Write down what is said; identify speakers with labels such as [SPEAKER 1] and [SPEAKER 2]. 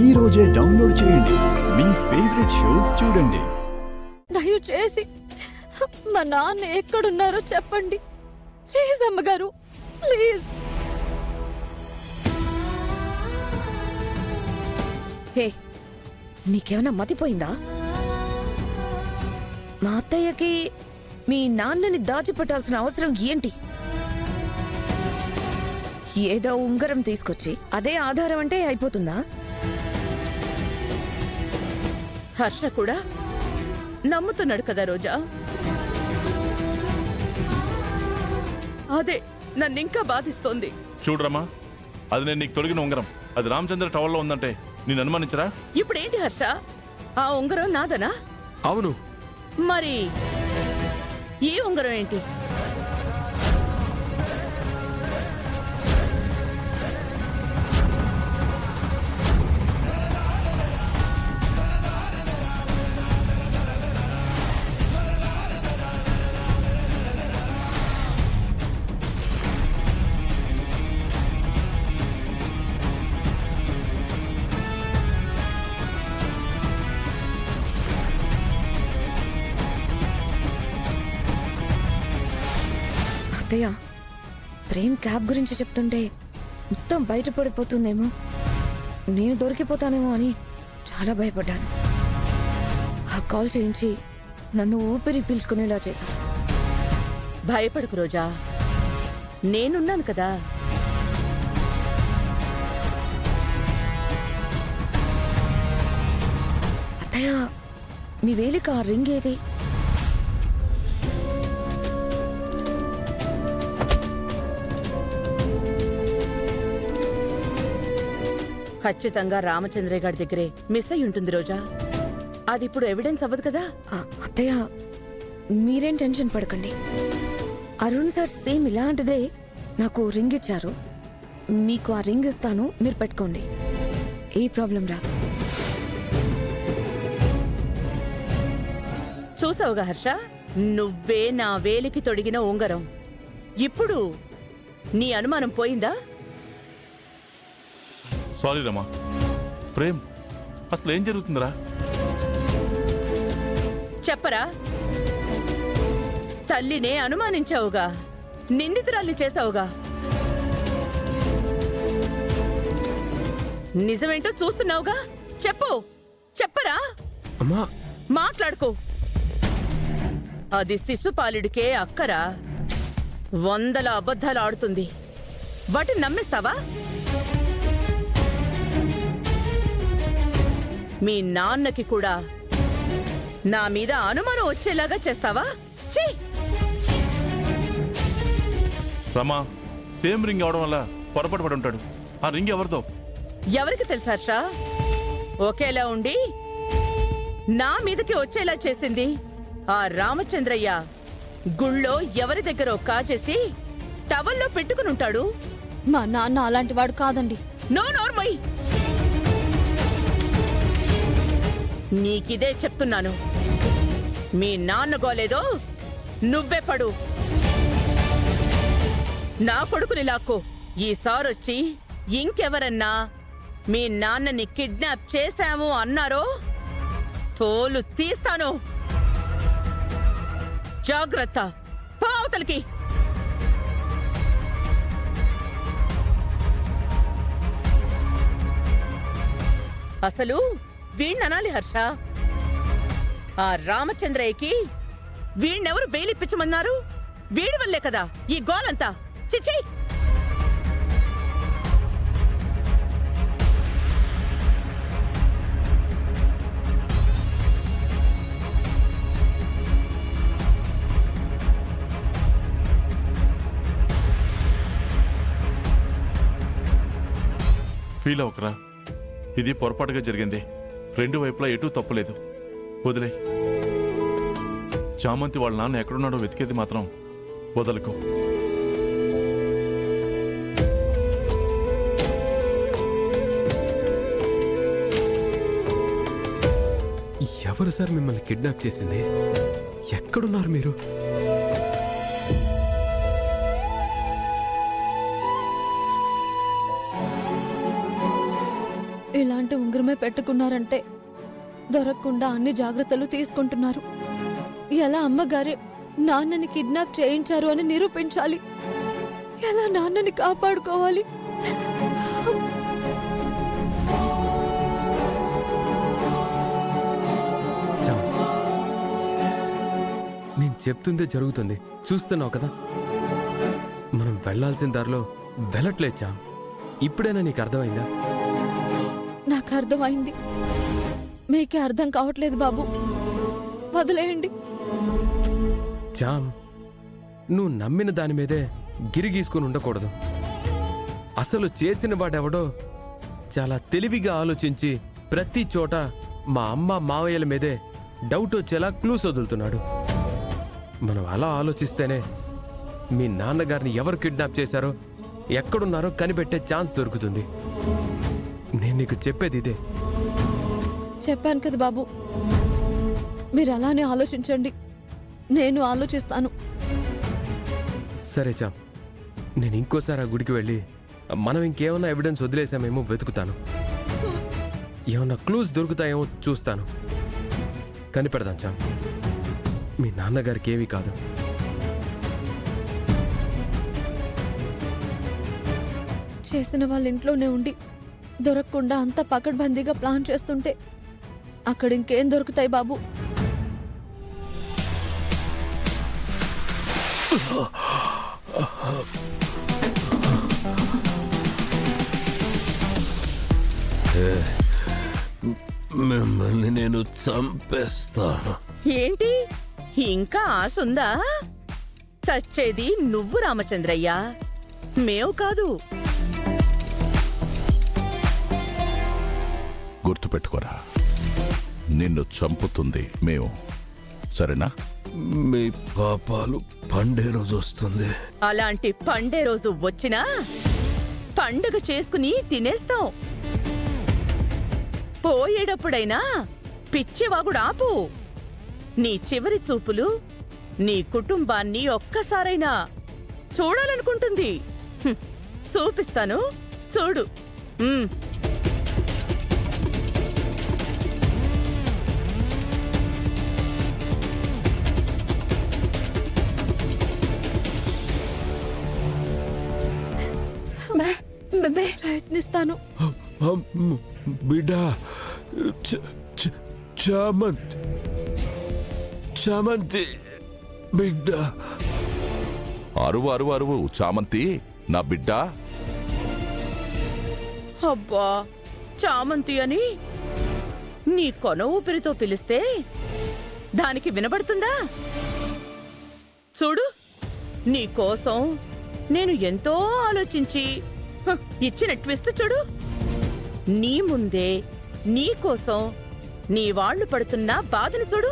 [SPEAKER 1] ఈ రోజే డౌన్లోడ్ చేయండి. మీ ఫేవరెట్ షోస్ చూడండి.
[SPEAKER 2] దయచేసి మా నాన్న ఎక్కడున్నారో చెప్పండి ప్లీజ్ అమ్మగారు, ప్లీజ్.
[SPEAKER 3] హే, నీకేమైనా మతిపోయిందా? మా అత్తయ్యకి మీ నాన్నని దాచిపెట్టాల్సిన అవసరం ఏంటి? ఏదో ఉంగరం తీసుకొచ్చి అదే ఆధారం అంటే అయిపోతుందా?
[SPEAKER 4] హర్ష కూడా నమ్ముతున్నాడు కదా రోజా. అదే నన్నింకా బాధిస్తోంది.
[SPEAKER 5] చూడరమ్మా, అది నేను నీకు తొలగిన ఉంగరం. అది రామచంద్ర టవర్లో ఉందంటే నేను అనుమానించరా?
[SPEAKER 4] ఇప్పుడేంటి హర్ష, ఆ ఉంగరం నాదనా?
[SPEAKER 6] అవును.
[SPEAKER 4] మరి ఈ ఉంగరం ఏంటి?
[SPEAKER 3] అత్తయ్య, ప్రేమ్ క్యాబ్ గురించి చెప్తుంటే మొత్తం బయటపడిపోతుందేమో, నేను దొరికిపోతానేమో అని చాలా భయపడ్డాను. ఆ కాల్ చేయించి నన్ను ఊపిరి పీల్చుకునేలా చేశా.
[SPEAKER 4] భయపడకు రోజా, నేనున్నాను కదా.
[SPEAKER 3] అత్తయ్య, మీ వేలికి ఆ రింగ్ ఏది?
[SPEAKER 4] ఖచ్చితంగా రామచంద్రయ్య గారి దగ్గరే మిస్ అయి ఉంటుంది రోజా. అది ఇప్పుడు ఎవిడెన్స్ అవ్వదు కదా.
[SPEAKER 3] అత్తయ్య, మీరేం టెన్షన్ పడకండి. అరుణ్ సార్ సేమ్ ఇలాంటిదే నాకు రింగ్ ఇచ్చారు. మీకు ఆ రింగ్ ఇస్తాను, మీరు పెట్టుకోండి, ఏ ప్రాబ్లం రాదు.
[SPEAKER 4] చూసావుగా హర్ష, నువ్వే నా వేలికి తొడిగిన ఉంగరం. ఇప్పుడు నీ అనుమానం పోయిందా?
[SPEAKER 5] సారీ రమా. ప్రేమ్, అసలు ఏం జరుగుతుందిరా?
[SPEAKER 4] చెప్పరా. తల్లినే అనుమానించావుగా, నిందితురాల్ని చేశావుగా. నిజమేంటో చూస్తున్నావుగా, చెప్పు. చెప్పరా.
[SPEAKER 6] అమ్మా,
[SPEAKER 4] మాట్లాడుకో. అది శిశుపాలుడికే అక్కరా. 100 అబద్ధాలు ఆడుతుంది. వాటిని నమ్మేస్తావా? మీ నాన్నకి కూడా నా మీద అనుమానం వచ్చేలాగా చేస్తావా? ఛీ!
[SPEAKER 5] రమా, సేమ్ రింగ్ అవడం వల్ల పొరపాటు పడి ఉంటాడు. ఆ రింగ్ ఎవరితో?
[SPEAKER 4] ఎవరికి తెలుసు హర్ష? ఒకేలా ఉండి నా మీదకి వచ్చేలా చేసింది ఆ రామచంద్రయ్య గుళ్ళో ఎవరి దగ్గరో కాజేసి టవల్లో పెట్టుకుని ఉంటాడు.
[SPEAKER 2] మా నాన్న అలాంటి వాడు కాదండి.
[SPEAKER 4] నో నోర్మయ్, నీకిదే చెప్తున్నాను. మీ నాన్న గోలేదో నువ్వే పడు. నా కొడుకుని లాక్కో. ఈసారొచ్చి ఇంకెవరన్నా మీ నాన్నని కిడ్నాప్ చేశాము అన్నారో తోలు తీస్తాను. జాగ్రత్త, పావతలకి. అసలు వీణ్ణనాలి హర్ష. ఆ రామచంద్రయ్యకి వీణ్ణెవరు బెయిలిప్పించమన్నారు? వీడి వల్లే కదా ఈ గోలంతా. చిచి!
[SPEAKER 5] ఫీల్ అవకరా, ఇది పొరపాటుగా జరిగింది. 2 వైపులా ఎటూ తప్పులేదు. వదిలే. చామంతి వాళ్ళ నాన్న ఎక్కడున్నాడో వెతికేది మాత్రం వదలకు.
[SPEAKER 6] ఎవరు సార్ మిమ్మల్ని కిడ్నాప్ చేసింది? ఎక్కడున్నారు మీరు?
[SPEAKER 2] ఇలాంటి ఉంగరమే పెట్టుకున్నారంటే దొరకకుండా అన్ని జాగ్రత్తలు తీసుకుంటున్నారు. ఎలా అమ్మగారే నాన్నని కిడ్నాప్ చేయించారు అని నిరూపించాలి? ఎలా నాన్నని కాపాడుకోవాలి?
[SPEAKER 6] చాం, నేను చెప్తుందే జరుగుతుంది, చూస్తున్నావు కదా. మనం వెళ్ళాల్సిన దారిలో వెళ్ళట్లేదు చాం. ఇప్పుడైనా నీకు అర్థమైందా?
[SPEAKER 2] నాకు అర్థమైంది. మీకే అర్థం కావట్లేదు బాబు. వదిలేయండి.
[SPEAKER 6] చామ్, నువ్వు నమ్మిన దాని మీదే గిరిగీసుకుని ఉండకూడదు. అసలు చేసిన వాడెవడో చాలా తెలివిగా ఆలోచించి ప్రతి చోట మా అమ్మ మావయ్యల మీదే డౌట్ వచ్చేలా క్లూస్ వదులుతున్నాడు. మనం అలా ఆలోచిస్తేనే మీ నాన్నగారిని ఎవరు కిడ్నాప్ చేశారో, ఎక్కడున్నారో కనిపెట్టే ఛాన్స్ దొరుకుతుంది. నేను నీకు చెప్పేది ఇదే.
[SPEAKER 2] చెప్పాను కదా బాబు, మీరు అలానే ఆలోచించండి, నేను ఆలోచిస్తాను.
[SPEAKER 6] సరే చామ్, నేను ఇంకోసారి ఆ గుడికి వెళ్ళి మనం ఇంకేమన్నా ఎవిడెన్స్ వదిలేసామేమో వెతుకుతాను. ఏమన్నా క్లూస్ దొరుకుతాయేమో చూస్తాను. కనిపెడదాం చామ్. మీ నాన్నగారికి ఏమీ కాదు.
[SPEAKER 2] చేసిన వాళ్ళ ఇంట్లోనే ఉండి దొరకకుండా అంత పకడ్బందీగా ప్లాన్ చేస్తుంటే అక్కడ ఇంకేం దొరుకుతాయి బాబు?
[SPEAKER 7] మిమ్మల్ని నేను చంపేస్తాను.
[SPEAKER 4] ఏంటి ఇంకా ఆశుందా? చచ్చేది నువ్వు రామచంద్రయ్య, మేవు కాదు.
[SPEAKER 8] గుర్తుపెట్టుకోరా, నిన్ను చంపుతుంది మేము, సరేనా?
[SPEAKER 7] మీ పాపాలు పండే రోజు వస్తుంది.
[SPEAKER 4] అలాంటి పండే రోజు వచ్చినా పండుగ చేసుకుని తినేస్తాం. పోయేటప్పుడైనా పిచ్చివాగుడు ఆపు. నీ చివరి చూపులు నీ కుటుంబాన్ని ఒక్కసారైనా చూడాలనుకుంటుంది. చూపిస్తాను, చూడు.
[SPEAKER 2] ప్రయత్నిస్తాను.
[SPEAKER 7] బిడ్డ, చామంతి బిడ్డ.
[SPEAKER 8] అరువు అరువు అరువు చామంతి, నా బిడ్డ.
[SPEAKER 4] అబ్బా, చామంతి అని నీ కొన ఊపిరితో పిలిస్తే దానికి వినబడుతుందా? చూడు, నీ కోసం నేను ఎంతో ఆలోచించి ఇచ్చిన ట్విస్ట్ చూడు. నీ ముందే నీ కోసం నీ వాళ్ళు పడుతున్న బాధను చూడు.